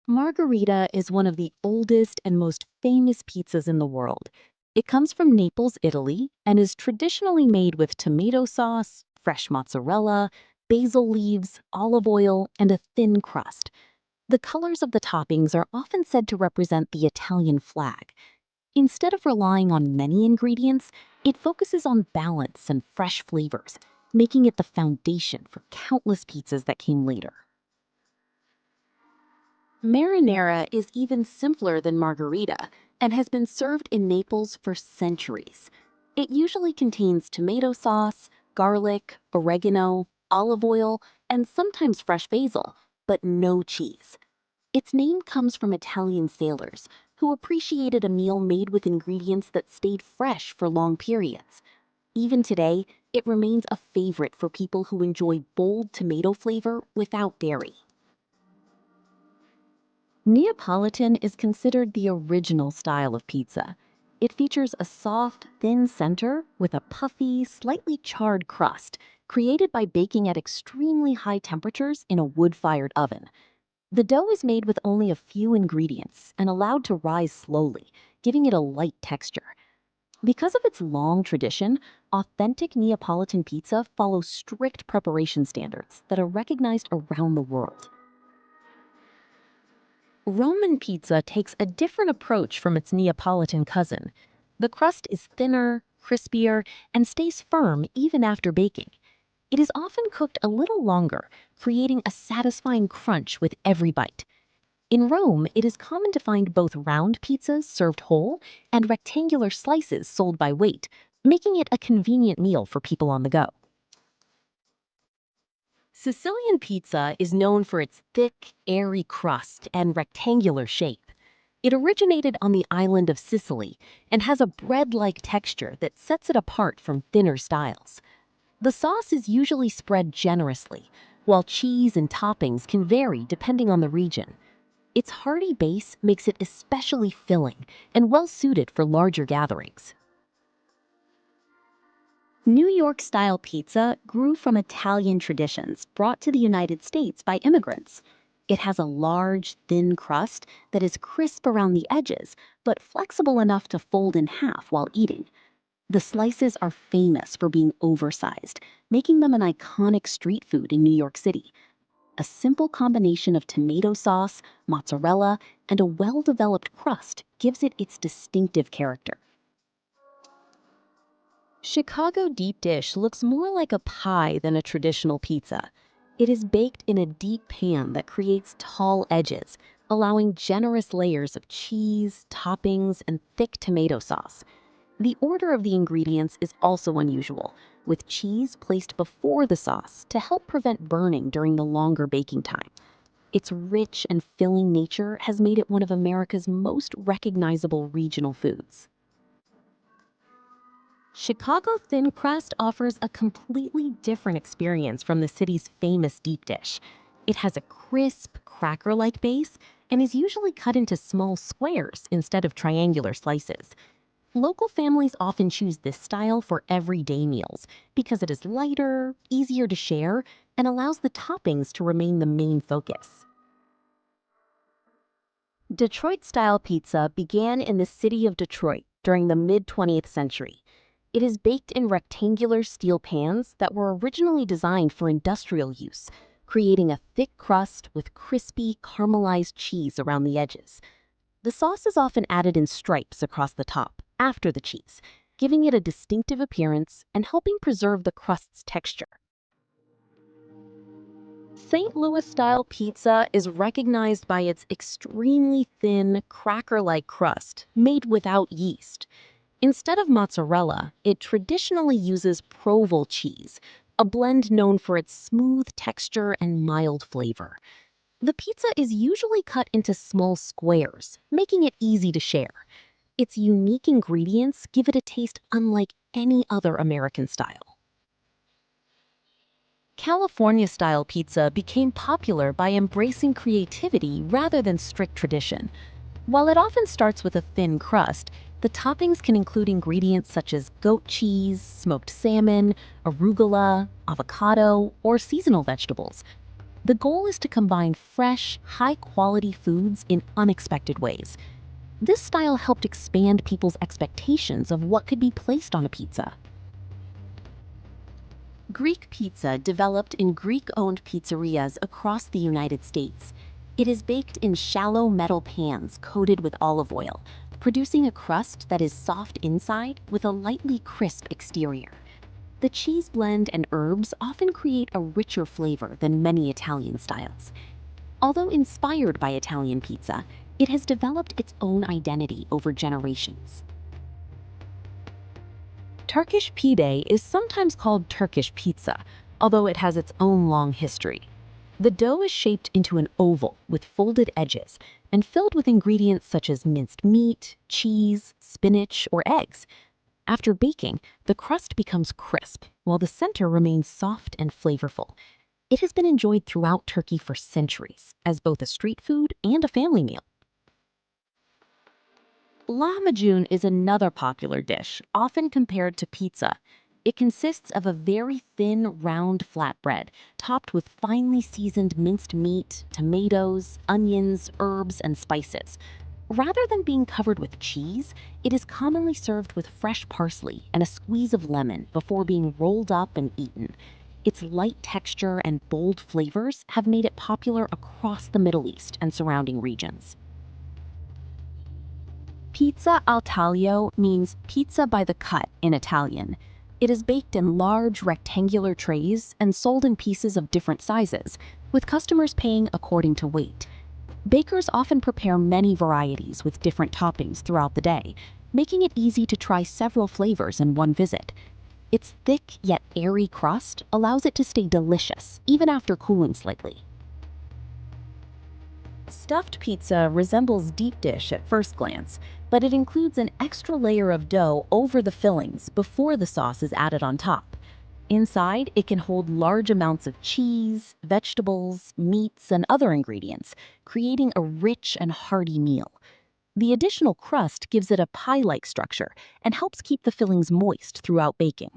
Margherita is one of the oldest and most famous pizzas in the world. It comes from Naples, Italy, and is traditionally made with tomato sauce, fresh mozzarella, basil leaves, olive oil, and a thin crust. The colors of the toppings are often said to represent the Italian flag. Instead of relying on many ingredients, it focuses on balance and fresh flavors, making it the foundation for countless pizzas that came later. Marinara is even simpler than margherita and has been served in Naples for centuries. It usually contains tomato sauce, garlic, oregano, olive oil, and sometimes fresh basil, but no cheese. Its name comes from Italian sailors who appreciated a meal made with ingredients that stayed fresh for long periods. Even today, it remains a favorite for people who enjoy bold tomato flavor without dairy. Neapolitan is considered the original style of pizza. It features a soft, thin center with a puffy, slightly charred crust, created by baking at extremely high temperatures in a wood-fired oven. The dough is made with only a few ingredients and allowed to rise slowly, giving it a light texture. Because of its long tradition, authentic Neapolitan pizza follows strict preparation standards that are recognized around the world. Roman pizza takes a different approach from its Neapolitan cousin. The crust is thinner, crispier, and stays firm even after baking. It is often cooked a little longer, creating a satisfying crunch with every bite. In Rome, it is common to find both round pizzas served whole and rectangular slices sold by weight, making it a convenient meal for people on the go. Sicilian pizza is known for its thick, airy crust and rectangular shape. It originated on the island of Sicily and has a bread-like texture that sets it apart from thinner styles. The sauce is usually spread generously, while cheese and toppings can vary depending on the region. Its hearty base makes it especially filling and well-suited for larger gatherings. New York-style pizza grew from Italian traditions brought to the United States by immigrants. It has a large, thin crust that is crisp around the edges, but flexible enough to fold in half while eating. The slices are famous for being oversized, making them an iconic street food in New York City. A simple combination of tomato sauce, mozzarella, and a well-developed crust gives it its distinctive character. Chicago deep dish looks more like a pie than a traditional pizza. It is baked in a deep pan that creates tall edges, allowing generous layers of cheese, toppings, and thick tomato sauce. The order of the ingredients is also unusual, with cheese placed before the sauce to help prevent burning during the longer baking time. Its rich and filling nature has made it one of America's most recognizable regional foods. Chicago thin crust offers a completely different experience from the city's famous deep dish. It has a crisp, cracker-like base and is usually cut into small squares instead of triangular slices. Local families often choose this style for everyday meals because it is lighter, easier to share, and allows the toppings to remain the main focus. Detroit-style pizza began in the city of Detroit during the mid-20th century. It is baked in rectangular steel pans that were originally designed for industrial use, creating a thick crust with crispy, caramelized cheese around the edges. The sauce is often added in stripes across the top, after the cheese, giving it a distinctive appearance and helping preserve the crust's texture. St. Louis-style pizza is recognized by its extremely thin, cracker-like crust made without yeast. Instead of mozzarella, it traditionally uses Provolone cheese, a blend known for its smooth texture and mild flavor. The pizza is usually cut into small squares, making it easy to share. Its unique ingredients give it a taste unlike any other American style. California-style pizza became popular by embracing creativity rather than strict tradition. While it often starts with a thin crust, the toppings can include ingredients such as goat cheese, smoked salmon, arugula, avocado, or seasonal vegetables. The goal is to combine fresh, high-quality foods in unexpected ways. This style helped expand people's expectations of what could be placed on a pizza. Greek pizza developed in Greek-owned pizzerias across the United States. It is baked in shallow metal pans coated with olive oil, producing a crust that is soft inside with a lightly crisp exterior. The cheese blend and herbs often create a richer flavor than many Italian styles. Although inspired by Italian pizza, it has developed its own identity over generations. Turkish Pide is sometimes called Turkish pizza, although it has its own long history. The dough is shaped into an oval with folded edges and filled with ingredients such as minced meat, cheese, spinach, or eggs. After baking, the crust becomes crisp, while the center remains soft and flavorful. It has been enjoyed throughout Turkey for centuries, as both a street food and a family meal. Lahmacun is another popular dish, often compared to pizza. It consists of a very thin, round flatbread, topped with finely seasoned minced meat, tomatoes, onions, herbs, and spices. Rather than being covered with cheese, it is commonly served with fresh parsley and a squeeze of lemon before being rolled up and eaten. Its light texture and bold flavors have made it popular across the Middle East and surrounding regions. Pizza al taglio means pizza by the cut in Italian. It is baked in large rectangular trays and sold in pieces of different sizes, with customers paying according to weight. Bakers often prepare many varieties with different toppings throughout the day, making it easy to try several flavors in one visit. Its thick yet airy crust allows it to stay delicious, even after cooling slightly. Stuffed pizza resembles deep dish at first glance, but it includes an extra layer of dough over the fillings before the sauce is added on top. Inside, it can hold large amounts of cheese, vegetables, meats, and other ingredients, creating a rich and hearty meal. The additional crust gives it a pie-like structure and helps keep the fillings moist throughout baking.